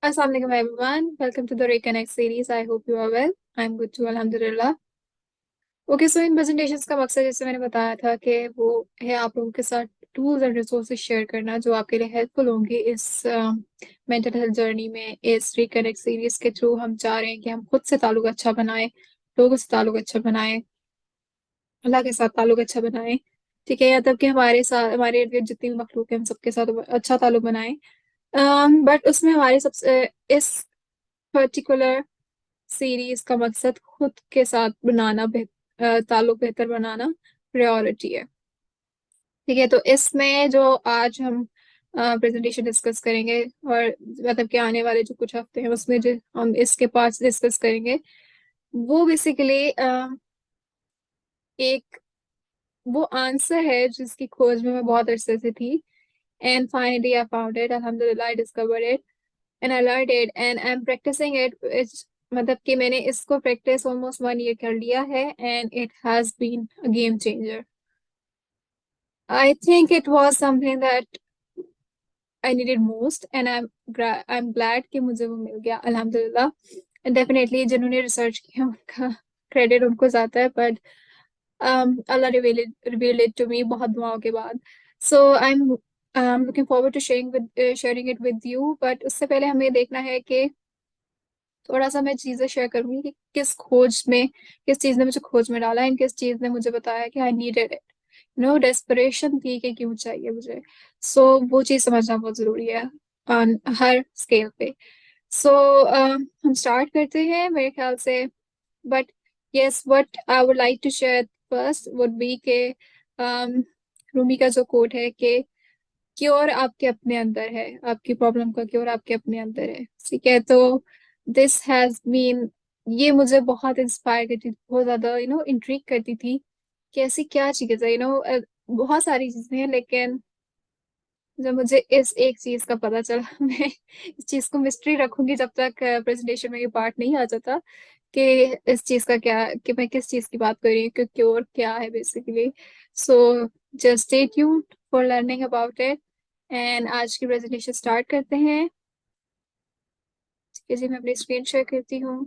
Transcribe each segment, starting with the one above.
Assalamu alaikum everyone. Welcome to the Reconnect series. I hope you are well. I'm good too, alhamdulillah. Okay so in presentations का मकसद जैसे मैंने बताया था कि वो है आप लोगों के साथ टूल्स एंड रिसोर्सेज शेयर करना जो आपके लिए हेल्पफुल होंगे इस मेंटल हेल्थ जर्नी में। इस रिकनेक्ट सीरीज के थ्रू हम चाह रहे हैं कि हम खुद से ताल्लुक अच्छा बनाएं, लोगों से ताल्लुक अच्छा बनाएं, अल्लाह के साथ ताल्लुक अच्छा बनाएं। ठीक है, या तब कि हमारे साथ हमारे इर्द गिर्द जितनी भी मखलूक है हम सबके साथ अच्छा ताल्लुक बनाएं। बट उसमें हमारी सबसे इस पर्टिकुलर सीरीज का मकसद खुद के साथ बनाना ताल्लुक बेहतर बनाना प्रायोरिटी है। ठीक है, तो इसमें जो आज हम प्रेजेंटेशन डिस्कस करेंगे और मतलब कि आने वाले जो कुछ हफ्ते हैं उसमें जो हम इसके पार्ट्स डिस्कस करेंगे वो बेसिकली एक वो आंसर है जिसकी खोज में मैं बहुत अरसे से थी। And finally I found it, अल्हम्दुलिल्लाह I discovered it and I learned it and I am practising it. मतलब कि मैंने इसको प्रैक्टिस ऑलमोस्ट 1 ईयर कर लिया है and it has been a game changer. I think it was something that I needed most and I am glad कि मुझे वो मिल गया अल्हम्दुलिल्लाह। एंड डेफिनेटली जिन्होंने रिसर्च किया उनका क्रेडिट उनको जाता है, बट अल्लाह रिवील्ड इट टू मी बहुत दुआओं के बाद। So I am looking forward to sharing it with you. But उससे पहले हमें देखना है कि थोड़ा सा मैं चीजें शेयर करूंगी कि किस चीज ने मुझे खोज में डाला एंड किस चीज ने मुझे बताया कि आई नीडेड इट। डेस्परेशन थी कि क्यों चाहिए मुझे। सो वो चीज समझना बहुत जरूरी है ऑन हर स्केल पे। सो हम स्टार्ट करते हैं मेरे ख्याल से। But yes, what I would like to share first would be के रूमी का जो कोट है कि क्योर आपके अपने अंदर है, आपकी प्रॉब्लम का क्योर आपके अपने अंदर है। ठीक है, तो दिस हैज बीन, ये मुझे बहुत इंस्पायर करती थी, बहुत ज्यादा इंट्रिग करती थी कि ऐसी क्या चीज है। बहुत सारी चीजें हैं लेकिन जब मुझे इस एक चीज का पता चला मैं इस चीज को मिस्ट्री रखूंगी जब तक प्रेजेंटेशन में ये पार्ट नहीं आ जाता कि इस चीज का क्या, कि मैं किस चीज की बात कर रही हूँ, कि क्योर क्या है basically. So just stay tuned for learning about it and आज की प्रेजेंटेशन स्टार्ट करते हैं। ठीक है जी, मैं अपनी स्क्रीन शेयर करती हूँ।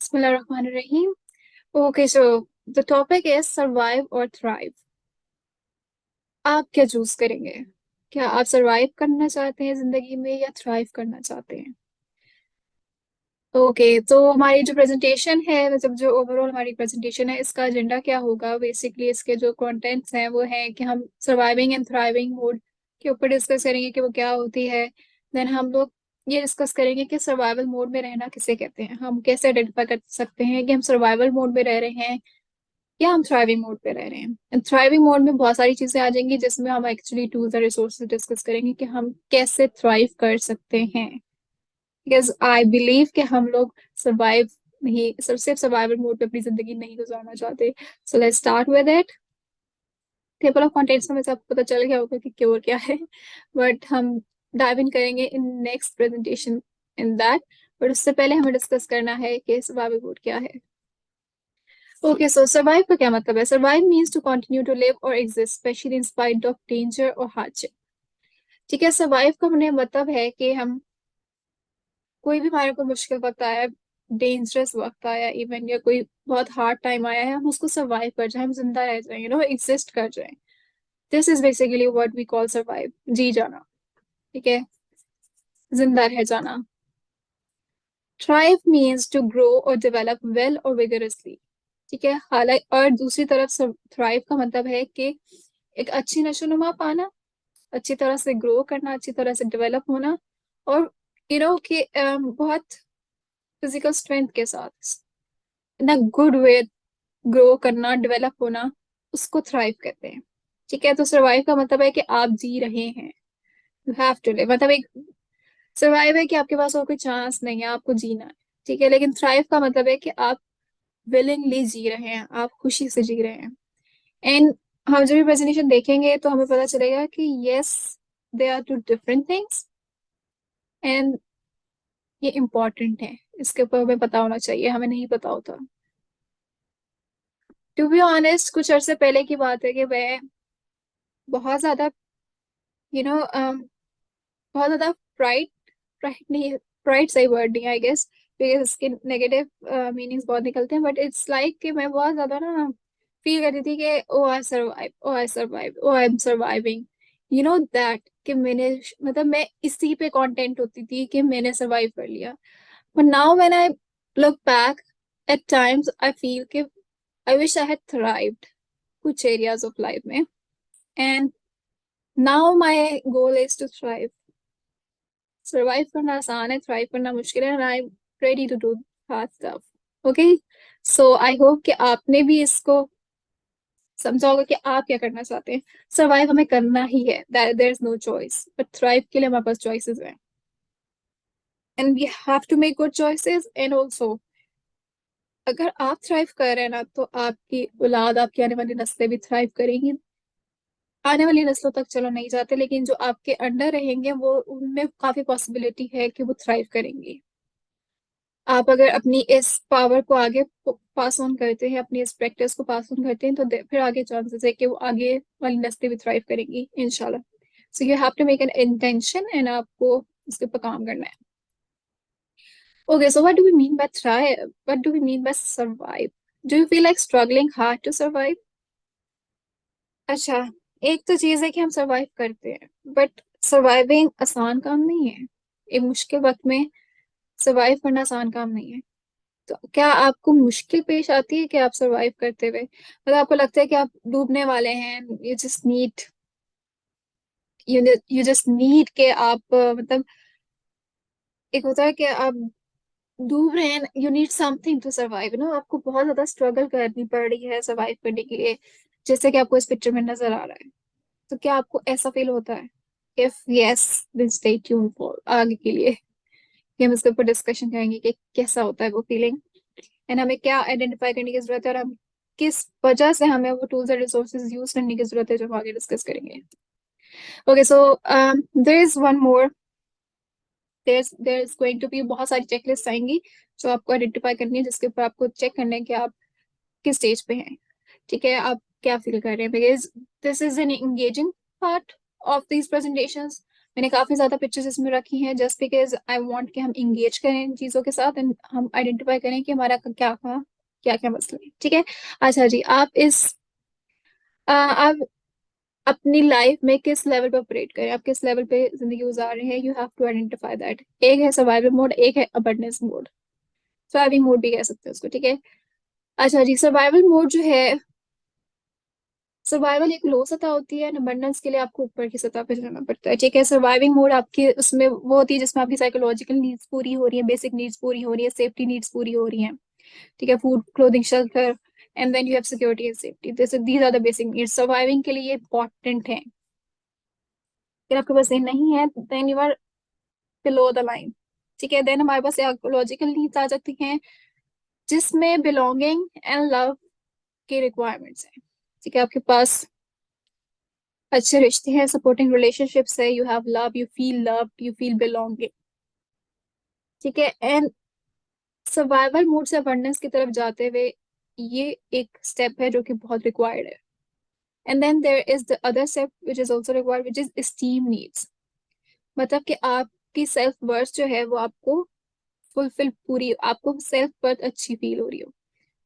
बिस्मिल्लाहिर्रहमानिर्रहीम। Okay so the topic is survive और थ्राइव। आप क्या चूज करेंगे? क्या आप सरवाइव करना चाहते हैं जिंदगी में या थ्राइव करना चाहते हैं? ओके, तो हमारी जो प्रेजेंटेशन है, मतलब जो ओवरऑल हमारी प्रेजेंटेशन है, इसका एजेंडा क्या होगा बेसिकली, इसके जो कंटेंट्स हैं वो है कि हम सर्वाइविंग एंड थ्राइविंग मोड के ऊपर डिस्कस करेंगे कि वो क्या होती है। देन हम लोग ये डिस्कस करेंगे कि सर्वाइवल मोड में रहना किसे कहते हैं, हम कैसे आइडेंटिफाई कर सकते हैं कि हम सर्वाइवल मोड में रह रहे हैं या हम थ्राइविंग मोड पे रह रहे हैं। थ्राइविंग मोड में बहुत सारी चीजें आ जाएंगी जिसमें हम एक्चुअली टूल्स और रिसोर्सेज डिस्कस करेंगे कि हम कैसे थ्राइव कर सकते हैं। बिकॉज आई बिलीव कि हम लोग सर्वाइव नहीं, सिर्फ सर्वाइवल मोड पे अपनी जिंदगी नहीं गुजारना चाहते। So let's start with it. Table of contents में से आपको पता चल गया होगा कि क्योर क्या है, बट हम डाइव इन करेंगे in next presentation in that. But उससे पहले हमें डिस्कस करना है कि सर्वाइवल मोड क्या है। ओके, सो सर्वाइव का क्या मतलब है? Survive means to continue to live और exist specially in spite of danger और हार्डशिप। ठीक है, सर्वाइव का हमने मतलब है कि हम कोई भी हमारे को मुश्किल वक्त आया, डेंजरस वक्त आया इवन, या कोई बहुत हार्ड टाइम आया है, हम उसको सर्वाइव कर जाए, हम जिंदा रह जाए, एग्जिस्ट कर जाए। This is basically what we call survive, जी जाना। ठीक है, जिंदा रह जाना। थ्राइव मीन्स टू ग्रो और डेवलप वेल और विगरसली। ठीक है, हालांकि और दूसरी तरफ थ्राइव का मतलब है कि एक अच्छी नशोनुमा पाना, अच्छी तरह से ग्रो करना, अच्छी तरह से डेवलप होना, और कि बहुत फिजिकल स्ट्रेंथ के साथ इन अ गुड वे ग्रो करना, डेवलप होना, उसको थ्राइव कहते हैं। ठीक है, तो सर्वाइव का मतलब है कि आप जी रहे हैं, यू हैव टू लिव, मतलब एक सर्वाइव है कि आपके पास और कोई चांस नहीं है, आपको जीना है। ठीक है, लेकिन थ्राइव का मतलब है कि आप विलिंगली जी रहे हैं, आप खुशी से जी रहे हैं। एंड हम जब भी प्रेजेंटेशन देखेंगे तो हमें पता चलेगा कि yes, they are two different things and ये इम्पोर्टेंट है। इसके ऊपर हमें पता होना चाहिए, हमें नहीं पता होता। टू बी ऑनेस्ट, कुछ अरसे पहले की बात है कि मैं बहुत ज्यादा, यू नो बहुत ज्यादा प्राइड, प्राइड नहीं, प्राइड सही वर्ड नहीं आई गेस, बिकॉज इसके नेगेटिव मीनिंग्स बहुत निकलते हैं, बट इट्स लाइक कि मैं बहुत ज्यादा ना फील करती थी कि oh I survive, oh I survive, oh I am surviving, you know that, कि मैंने, मतलब मैं इसी पे कंटेंट होती थी कि मैंने सर्वाइव कर लिया। But now when I look back, at times I feel कि I wish I had thrived कुछ एरियाज ऑफ लाइफ में, and now my goal is to thrive. Survive करना आसान है, थ्राइव करना मुश्किल है, and I am ready to do hard stuff. Okay, so I hope कि आपने भी इसको समझा होगा कि आप क्या करना चाहते हैं। सरवाइव हमें करना ही है, there is no choice, but thrive के लिए हमारे पास चॉइसेस हैं, and we have to make good choices. And also, अगर आप थ्राइव कर रहे हैं ना, तो आपकी औलाद, आपकी आने वाली नस्लें भी थ्राइव करेंगी। आने वाली नस्लों तक चलो नहीं जाते, लेकिन जो आपके अंडर रहेंगे वो, उनमें काफी पॉसिबिलिटी है कि वो थ्राइव करेंगी। आप अगर अपनी इस पावर को आगे पास ऑन करते हैं, अपनी इस प्रैक्टिस को पास ऑन करते हैं, तो फिर आगे चांसेस है कि वो आगे वाली नस्लें भी थ्राइव करेंगी इंशाल्लाह। So you have to make an intention, and आपको उसके ऊपर काम करना है। Okay, so what do we mean by thrive, what do we mean by survive? Do you feel like struggling hard to survive? अच्छा, एक तो चीज है कि हम सर्वाइव करते हैं, बट सर्वाइविंग आसान काम नहीं है। एक मुश्किल वक्त में सर्वाइव करना आसान काम नहीं है। तो क्या आपको मुश्किल पेश आती है कि आप सरवाइव करते हुए, मतलब आपको लगता है कि आप डूबने वाले हैं, यू जस्ट नीड के आप मतलब, एक होता है कि आप डूब रहे हैं, you need something to survive, no, आपको बहुत ज्यादा स्ट्रगल करनी पड़ रही है सर्वाइव करने के लिए, जैसे कि आपको इस पिक्चर में नजर आ रहा है। तो क्या आपको ऐसा फील होता है? If yes, then stay tune for आगे के लिए, कि हम इसके ऊपर डिस्कशन करेंगे कि कैसा होता है वो फीलिंग, एंड हमें क्या आइडेंटिफाई करने की जरूरत है, और हम किस वजह से हमें वो टूल्स और रिसोर्सेज यूज करने की जरूरत है, जो हम आगे डिस्कस करेंगे। Okay, so there is one more, there is going to be, बहुत सारी चेकलिस्ट आएंगी जो आपको आइडेंटिफाई करनी है, जिसके ऊपर आपको चेक करना है कि आप किस स्टेज पे हैं। ठीक है, आप क्या फील कर रहे हैं, because this is an engaging part of these presentations. मैंने काफी ज्यादा पिक्चर्स इसमें रखी हैं, जस्ट बिकॉज आई वांट कि हम इंगेज करें इन चीजों के साथ, एंड हम आइडेंटिफाई करें कि हमारा क्या क्या मसला है। ठीक है, अच्छा जी, आप अपनी लाइफ में किस लेवल पे ऑपरेट करें, आप किस लेवल पे जिंदगी गुजार रहे हैं, you have to identify that. एक है सर्वाइवल मोड, एक है अबंडेंस मोड, थ्राइविंग मोड भी कह सकते हैं उसको। ठीक है, अच्छा जी, सर्वाइवल मोड जो है, सर्वाइवल एक लो सतह होती है, अबंडेंस के लिए आपको ऊपर की सतह पे जाना पड़ता है। ठीक है, सर्वाइविंग मोड आपकी उसमें वो होती है जिसमें आपकी साइकोलॉजिकल नीड्स पूरी हो रही है, बेसिक नीड्स पूरी हो रही है, सेफ्टी नीड्स पूरी हो रही हैं। ठीक है, food, clothing, shelter, and then you have security and safety, this these are the basic needs, surviving के लिए ये इंपॉर्टेंट है। अगर आपके पास ये नहीं है, then you are below the line. ठीक है, देन हमारे पास साइकोलॉजिकल नीड्स आ जाती हैं, जिसमें बिलोंगिंग एंड लव की रिक्वायरमेंट्स हैं। ठीक है, आपके पास अच्छे रिश्ते हैं, सपोर्टिंग रिलेशनशिप्स है, you have love, you feel love, you feel belonging. ठीक है, एंड सर्वाइवल मोड से अबंडेंस की तरफ जाते हुए, ये एक स्टेप है जो कि बहुत रिक्वायर्ड है। And then there is the other step which is also required, which is esteem needs, मतलब कि आपकी सेल्फ वर्थ जो है वो आपको फुलफिल, पूरी आपको सेल्फ वर्थ अच्छी फील हो रही हो,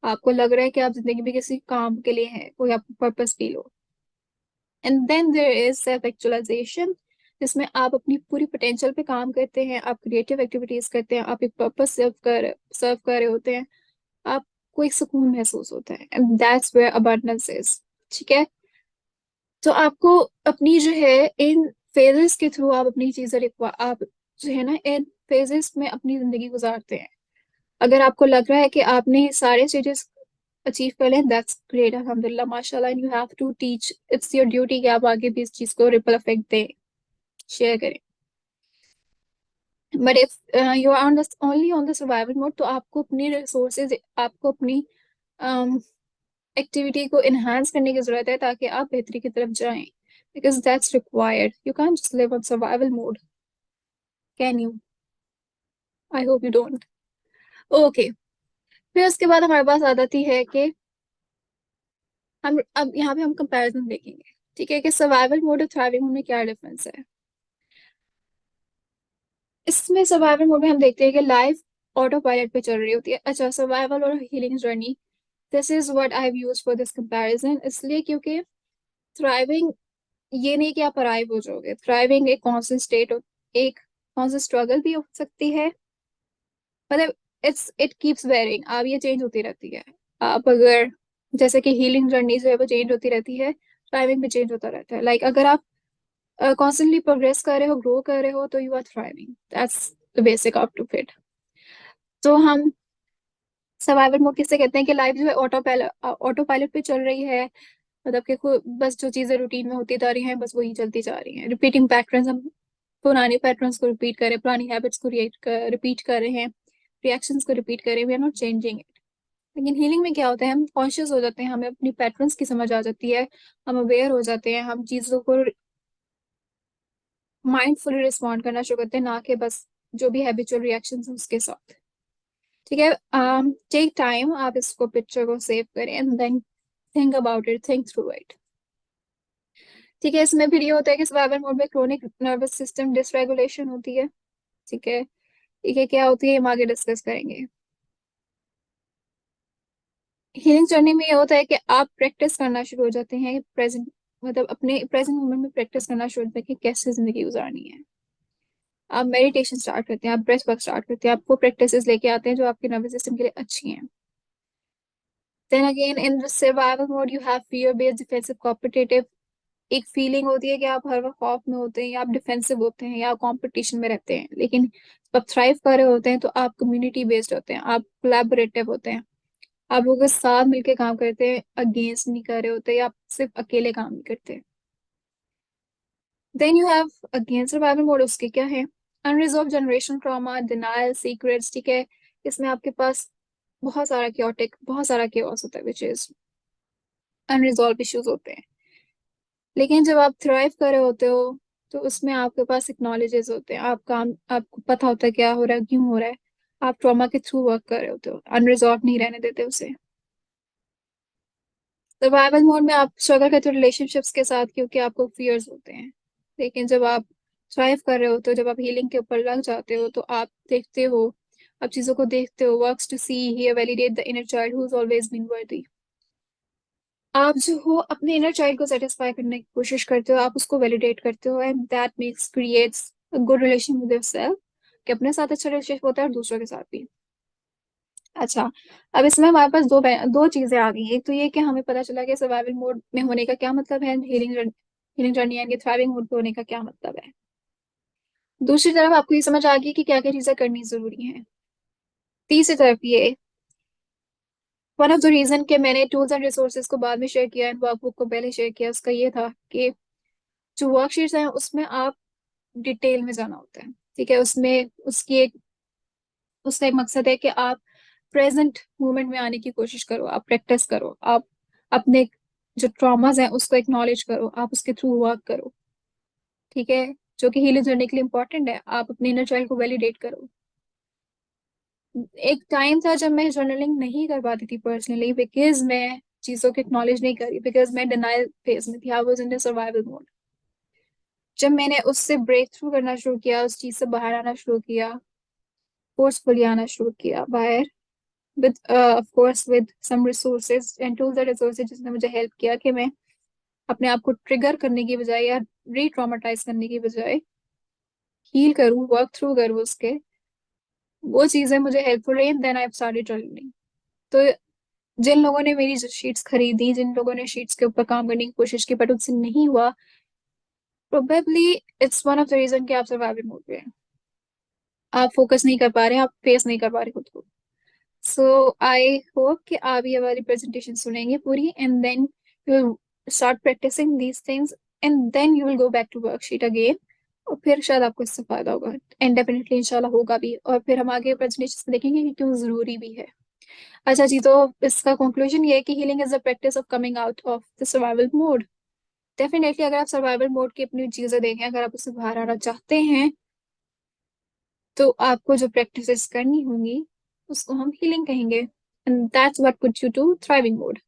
आपको लग रहा है कि आप जिंदगी में किसी काम के लिए हैं, कोई आपको पर्पस फील हो। And then there is self actualization, जिसमें आप अपनी पूरी पोटेंशियल पे काम करते हैं, आप क्रिएटिव एक्टिविटीज करते हैं, आप एक पर्पस सर्व कर रहे होते हैं, आपको एक सुकून महसूस होता है, and that's where abundance is. ठीक है, तो आपको अपनी जो है, इन फेजेस के थ्रू आप अपनी चीजें आप जो है ना, इन फेजेस में अपनी जिंदगी गुजारते हैं। अगर आपको लग रहा है कि आपने सारे स्टेजेस अचीव कर लें, दैट्स ग्रेट, अल्हम्दुलिल्लाह, माशाल्लाह, and you have to teach, it's your duty कि आप आगे भी इस चीज को रिपल इफेक्ट दें, शेयर करें। But if you are on only on the survival mode, तो आपको अपनी रिसोर्सेज, आपको अपनी एक्टिविटी को इनहांस करने की जरूरत है, ताकि आप बेहतरी की तरफ जाएं, because that's required, you can just live on survival mode, can you? I hope you don't. Okay, फिर उसके बाद हमारे पास आ जाती है कि हम अब यहाँ पे हम कंपैरिजन देखेंगे, ठीक है, कि सर्वाइवल मोड और थ्राइविंग मोड में क्या डिफरेंस है। इसमें सर्वाइवल मोड में हम देखते हैं कि लाइफ ऑटो पायलट पे चल रही होती है। अच्छा, सर्वाइवल और healing journey, this is what I have used for this comparison, इसलिए क्योंकि थ्राइविंग ये नहीं कि आप अराइव हो जाओगे। थ्राइविंग एक कॉन्स्टेंट स्टेट, एक कॉन्स्टेंट स्ट्रगल भी हो सकती है, मतलब इट कीप्स वेरिंग, आप ये चेंज होती रहती है। आप अगर जैसे कि हीलिंग जर्नी जो है वो चेंज होती रहती है, थ्राइविंग भी चेंज होता रहता है। लाइक अगर आप कॉन्स्टेंटली प्रोग्रेस कर रहे हो, ग्रो कर रहे हो, तो you are thriving, that's the basic of to fit. तो हम सर्वाइवल मोड किससे कहते हैं कि लाइफ जो है ऑटो पायलट पे चल रही है, मतलब कि बस जो चीजें रूटीन में होती जा रही हैं बस वही चलती जा रही हैं। रिपीटिंग पैटर्न्स, हम पुराने पैटर्न्स को रिपीट कर रहे हैं, पुरानी हैबिट्स को रिपीट कर रहे हैं, रिएक्शंस को रिपीट कर रहे हैं, we are not changing it. लेकिन हीलिंग में क्या होता है, हम कॉन्शियस हो जाते हैं, हमें अपनी पैटर्न्स की समझ आ जाती है, हम अवेयर हो जाते हैं, हम चीजों को माइंडफुली रिस्पॉन्ड करना शुरू करते हैं, ना कि बस जो भी हैबिचुअल रिएक्शंस हैं उसके साथ। ठीक है, टेक टाइम, आप इसको पिक्चर को सेव करें and then think about it, think through it. ठीक है, इसमें फिर ये होता है कि सर्वाइवल मोड में क्रोनिक नर्वस सिस्टम डिसरेगुलेशन होती है। ठीक है, ये क्या होती है हम आगे डिस्कस करेंगे। हीलिंग जर्नी में ये होता है कि आप प्रैक्टिस करना शुरू हो जाते हैं प्रेजेंट, मतलब अपने प्रेजेंट मोमेंट में प्रैक्टिस करना शुरू होता है कि कैसे जिंदगी गुजारनी है। आप मेडिटेशन स्टार्ट करते हैं, आप ब्रेथ वर्क स्टार्ट करते हैं, आपको प्रैक्टिसेस लेके आते हैं जो आपके नर्वस सिस्टम के लिए अच्छी हैं। Then again in the survival mode you have fear based defensive competitive, एक फीलिंग होती है कि आप हर वक्त खौफ में होते हैं, या आप डिफेंसिव होते हैं, या कंपटीशन में रहते हैं। लेकिन जब आप थ्राइव कर रहे होते हैं तो आप कम्युनिटी बेस्ड होते हैं, आप कोलैबोरेटिव होते हैं, आप लोगों के साथ मिलकर काम करते हैं, अगेंस्ट नहीं कर रहे होते, या आप सिर्फ अकेले काम नहीं करते। Then you have again survival mode, उसके क्या है, unresolved generation trauma, denial, secrets. ठीक है, इसमें आपके पास बहुत सारा केओस होता है, विच इज अनरिजॉल्व इश्यूज होते हैं। लेकिन जब आप थ्राइव कर रहे होते हो तो उसमें आपके पास एक्नॉलेजेस होते हैं, आप काम, आपको पता होता है क्या हो रहा है, क्यों हो रहा है, आप ट्रॉमा के थ्रू वर्क कर रहे होते हो, अनरिजॉल्व नहीं रहने देते उसे। सर्वाइवल मोड में आप स्ट्रगल करते हो रिलेशनशिप्स के साथ, क्योंकि आपको फियर्स होते हैं। लेकिन जब आप थ्राइव कर रहे होते हो, जब आप हीलिंग के ऊपर लग जाते हो, तो आप देखते हो, आप चीजों को देखते हो, works to see here validate the inner child who has always been worthy. आप जो हो अपने इनर चाइल्ड को सेटिस्फाई करने की कोशिश करते हो, आप उसको वैलिडेट करते हो, and that makes creates a good relation with yourself, कि अपने साथ अच्छा रिलेशनशिप होता है और दूसरों के साथ भी। अच्छा, अब इसमें हमारे पास दो चीजें आ गई। एक तो ये कि हमें पता चला कि सर्वाइवल मोड में होने का क्या मतलब है, हीलिंग जर्नी यानी थ्राइविंग मोड पे होने का क्या मतलब है। दूसरी तरफ आपको ये समझ आ गई कि क्या क्या चीजें करनी जरूरी हैं। तीसरी तरफ ये, वन ऑफ द रीजन कि मैंने टूल्स एंड रिसोर्सेज को बाद में शेयर किया एंड वर्कबुक को पहले शेयर किया, उसका ये था कि जो वर्कशीट्स हैं उसमें आप डिटेल में जाना होता है। ठीक है, उसमें उसका एक मकसद है कि आप प्रेजेंट मोमेंट में आने की कोशिश करो, आप प्रैक्टिस करो, आप अपने जो ट्रॉमास हैं उसको एक्नॉलेज करो, आप उसके थ्रू वर्क करो। ठीक है, जो कि हीलिंग जर्नी के लिए इंपॉर्टेंट है, आप अपने इनर चाइल्ड को वैलिडेट करो। एक टाइम था जब मैं जर्नलिंग नहीं कर पाती थी पर्सनली, बिकॉज मैं चीजों को एक्नॉलेज नहीं करी, बिकॉज मैं डिनाइल फेज में थी, I was in survival mode. जब मैंने उससे ब्रेक थ्रू करना शुरू किया, उस चीज से बाहर आना शुरू किया, फोर्सफुली आना शुरू किया बाहर, with of course with some resources and tools and resources, जिसने मुझे हेल्प किया कि मैं अपने आप को ट्रिगर करने की बजाय या री ट्रॉमेटाइज करने की बजाय हील करूँ, वर्क थ्रू करूँ उसके, वो चीजें मुझे हेल्पफुल रही, देन आई स्टार्टेड जर्नलिंग। तो जिन लोगों ने मेरी शीट्स खरीदी, जिन लोगों ने शीट्स के ऊपर काम करने की कोशिश की बट उनसे नहीं हुआ, probably it's one of the reason कि आप सर्वाइवल मोड पे हैं, आप फोकस नहीं कर पा रहे हैं, आप फेस नहीं कर पा रहे खुद को। सो आई होप कि आप ये वाली प्रेजेंटेशन सुनेंगे पूरी, and then you will start practicing these things, and then you will go back to worksheet again, और फिर शायद आपको इससे फायदा होगा, एंड डेफिनेटली इंशाल्लाह होगा भी, और फिर हम आगे प्रेजेंटेशन देखेंगे कि क्यों जरूरी भी है। अच्छा जी, तो इसका कंक्लूजन ये है कि healing is the practice of coming out of the survival mode. Definitely अगर आप सर्वाइवल मोड की अपनी चीजें देखें, अगर आप उससे बाहर आना चाहते हैं, तो आपको जो प्रैक्टिसेस करनी होंगी उसको हम हीलिंग कहेंगे, and that's what puts you to thriving mode.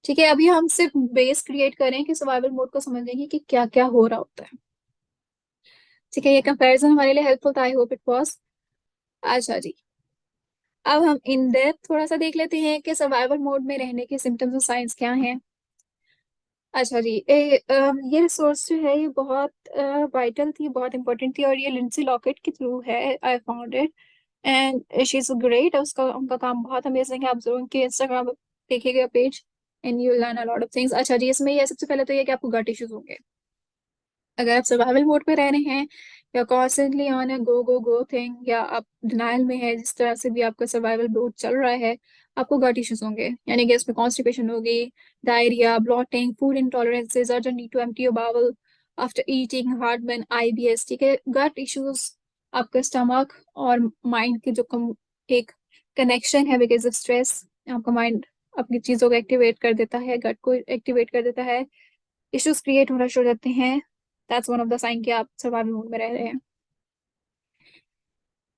ठीक है, अभी हम सिर्फ बेस क्रिएट करें कि सर्वाइवल मोड को समझेंगे कि क्या क्या हो रहा होता है। ठीक है, ये कंपैरिजन हमारे लिए हेल्पफुल था, आई होप इट वाज। अच्छा जी, अब हम इन डेप्थ थोड़ा सा देख लेते हैं कि सर्वाइवल मोड में रहने के सिम्टम्स और साइंस क्या हैं। अच्छा जी, ये रिसोर्स जो है ये बहुत वाइटल थी, बहुत इंपॉर्टेंट थी, और ये लिंडसी लॉकेट के थ्रू है आई found it, and she is great. उसका उनका काम बहुत अमेजिंग है, आप जरूर उनके इंस्टाग्राम पे देखिएगा page, and you learn a lot of things. अच्छा जी, इसमें ये सबसे पहले तो ये कि आपको गट इश्यूज होंगे अगर आप सर्वाइवल मोड पे रह रहे हैं, या कॉन्स्टेंटली ऑन है गो गो गो थिंग, या आप डिनाइल में है, जिस तरह से भी आपका सर्वाइवल मोड चल रहा है, आपको गट इश्यूज होंगे, यानी कि इसमें कॉन्स्टिपेशन होगी, diarrhoea, bloating, food intolerances, urgent need to empty your bowel after eating, heartburn, IBS. ठीक है, गट इश्यूज आपका स्टमक और माइंड के जो एक कनेक्शन है, बिकॉज ऑफ स्ट्रेस आपका माइंड अपनी चीजों को एक्टिवेट कर देता है, गट को एक्टिवेट कर देता है, इश्यूज क्रिएट होना शुरू हो जाते हैं। That's one of the sign कि आप सर्वाइवल मोड में रह रहे हैं।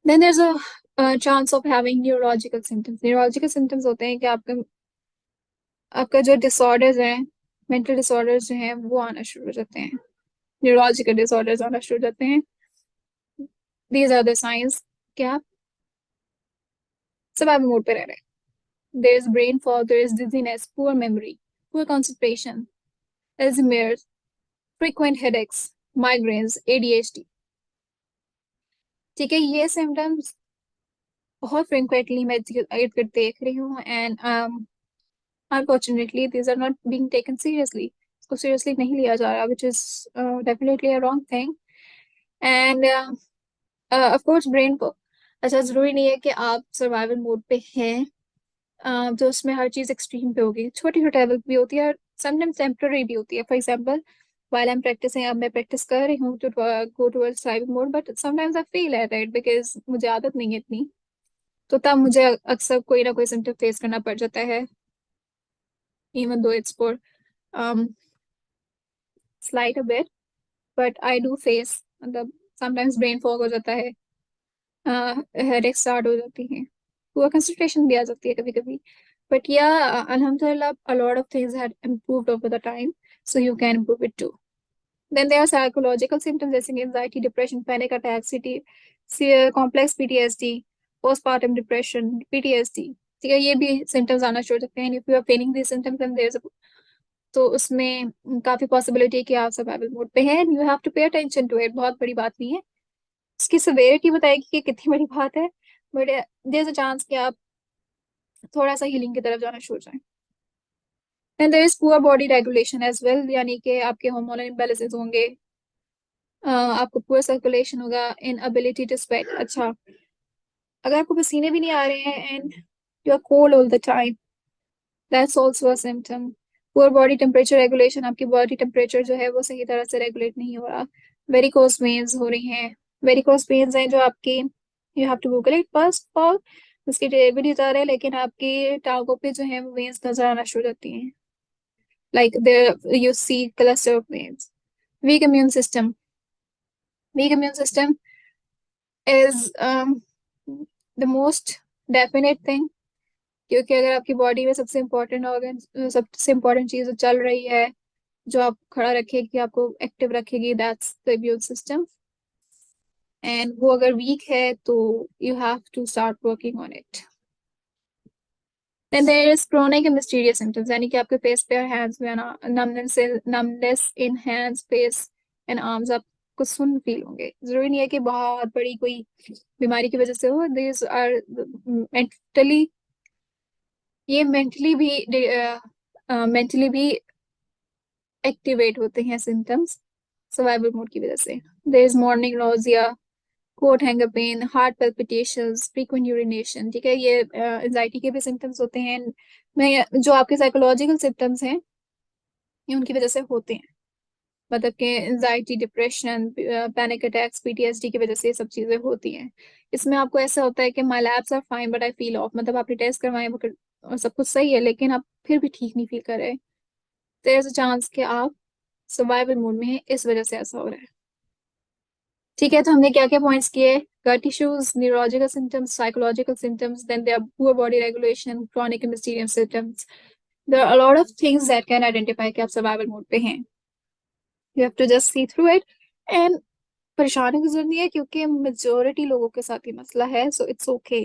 Then there is a chance of having neurological symptoms. Neurological symptoms होते हैं कि आपका आपका जो डिसऑर्डर्स हैं, मेंटल डिसऑर्डर्स जो हैं वो आना शुरू हो जाते हैं, न्यूरोलॉजिकल डिसऑर्डर्स आना शुरू हो जाते हैं। दीज आर द साइंस कि आप सर्वाइवल मोड पे रह रहे हैं। There is brain fog, there is dizziness, poor memory, poor concentration, Alzheimer's, frequent headaches, migraines, ADHD. ठीक है, ये सिम्टम्स बहुत फ्रिक्वेंटली मैं देख रही हूँ, and unfortunately these are not being taken seriously. इसको सीरियसली नहीं लिया जा रहा, which is definitely a wrong thing. And of course brain को, अच्छा जरूरी नहीं है कि आप सर्वाइवल मोड पे हैं, तो उसमें हर चीज एक्सट्रीम पे होगी, छोटी छोटी लेवल भी होती है और समटाइम्स टेम्पररी भी होती है। For example, while I'm practicing, अब मैं प्रैक्टिस कर रही हूँ to go towards thriving mode, but sometimes I fail at it because मुझे आदत नहीं है इतनी, तो तब मुझे अक्सर कोई ना कोई सिम्टम फेस करना पड़ जाता है, even though it's for um, slight a bit, but I do face, मतलब sometimes brain fog हो जाता है, हेडेक स्टार्ट हो जाती है, पुअर कंसंट्रेशन भी आ जाती है कभी कभी, बट या alhamdulillah a lot of things had improved over the time, so you can improve it too. Then there are psychological symptoms जैसे कि anxiety, depression, panic attack, complex PTSD, postpartum depression, PTSD। ठीक है, ये भी symptoms आना शुरू हो सकते हैं। If you are feeling these symptoms, then there's a, तो उसमें काफी पॉसिबिलिटी है कि आप सर्वाइवल मोड पे हैं, you have to pay attention to it. बहुत बड़ी बात नहीं है, उसकी सेवेरिटी बताएगी कि कितनी बड़ी बात है, but there is a chance कि आप थोड़ा सा हीलिंग की तरफ जाना शुरू हो जाएं। And there is poor body regulation as well, यानी कि आपके हार्मोनल इम्बैलेंसेस होंगे, आपको पुअर सर्कुलेशन होगा, इन एबिलिटी टू स्वेट। अच्छा, अगर आपको पसीने भी नहीं आ रहे हैं and you are cold all the time, that's also a symptom. Poor body temperature regulation, आपकी बॉडी टेम्परेचर जो है वो सही तरह से रेगुलेट नहीं हो रहा, वेरिकोस वेन्स हो रही हैं, वेरिकोस वेन्स हैं जो आपकी, you have to Google it first of all, उसकी डिलीवरी जा रहे हैं, लेकिन आपकी टांगों पे जो है वो वेन्स नजर आना शुरू होती हैं, like there you see cluster of veins. Weak immune system, weak immune system is the most definite thing, क्योंकि अगर आपकी बॉडी में सबसे इम्पोर्टेंट ऑर्गन, सबसे इम्पोर्टेंट चीज जो चल रही है, जो आप खड़ा रखेगी, आपको एक्टिव रखेगी, that's the immune system, and वो अगर वीक है तो you have to start working on it. Then there is chronic and mysterious symptoms, यानी कि आपके फेस पे और हैंड्स में ना numbness in hands, face and arms, आपको सुन फील होंगे। जरूरी नहीं है कि बहुत बड़ी कोई बीमारी की वजह से हो, दिस आर मेंटली, ये मेंटली भी एक्टिवेट होते हैं सिम्टम्स सर्वाइवल मोड की वजह से। There is morning nausea, coat hanger pain, heart palpitations, frequent urination। ठीक है, ये एंजाइटी के भी सिम्टम्स होते हैं। मैं जो आपके साइकोलॉजिकल सिम्टम्स हैं ये उनकी वजह से होते हैं, मतलब कि anxiety, depression, panic attacks, PTSD की वजह से ये सब चीजें होती हैं। इसमें आपको ऐसा होता है कि my labs are fine but I feel off, मतलब आपने टेस्ट करवाए और सब कुछ सही है, लेकिन आप फिर भी ठीक नहीं फील कर रहे, देयर इज अ चांस कि आप सर्वाइवल मोड में हैं, इस वजह से ऐसा हो रहा है। ठीक है, तो हमने क्या क्या पॉइंट्स किए? Gut issues, neurological symptoms, psychological symptoms, then there poor body regulation, chronic and mysterious symptoms. There are a lot of things that can identify कि आप सर्वाइवल मोड पे हैं. You have to just see through it. And परेशानी की जरूरत नहीं है, क्योंकि मेजोरिटी लोगों के साथ ही मसला है, so it's okay.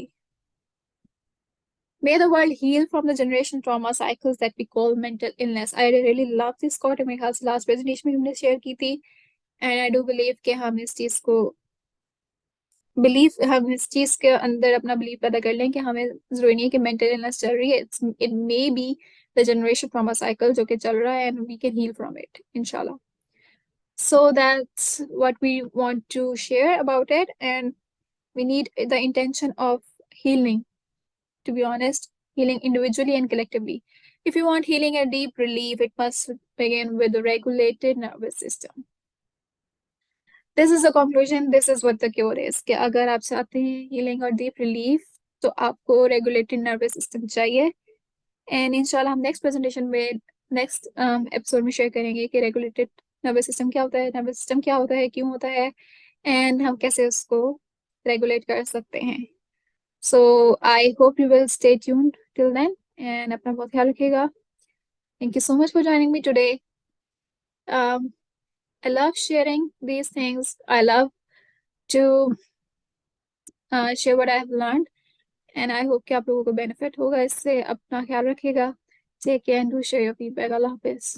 May the world heal from the generation trauma cycles that we call mental illness. I really love this quote. मेरे ख्याल से लास्ट प्रेजेंटेशन में हमने शेयर की थी. एंड आई डू बिलीव कि हम इस चीज के अंदर अपना बिलीव पैदा कर लें कि हमें जरूरी नहीं है कि मेंटल इलनेस चल रही है. It may be the generation trauma cycle जो कि चल रहा है, and we can heal from it इंशाल्लाह. So that's what we want to share about it, and we need the intention of healing, to be honest, healing individually and collectively. If you want healing and deep relief, it must begin with the regulated nervous system. This is the conclusion. This is what the cure is. कि अगर आप चाहते हैं healing और deep relief, तो आपको regulated nervous system चाहिए. And इंशाल्लाह हम नेक्स्ट प्रेजेंटेशन में, नेक्स्ट एपिसोड में शेयर करेंगे कि रेगुलेटेड नर्वस सिस्टम क्या होता है, नर्वस सिस्टम क्या होता है, क्यों होता है, एंड हम कैसे उसको रेगुलेट कर सकते हैं. So I hope you will stay tuned till then, and अपना बहुत ख्याल रखिएगा. Thank you so much for joining me today. I love sharing these things. I love to share what I have learned, and I hope कि आप लोगों को benefit होगा इससे. अपना ख्याल रखिएगा. Take care and do share your feedback. Allah Hafiz.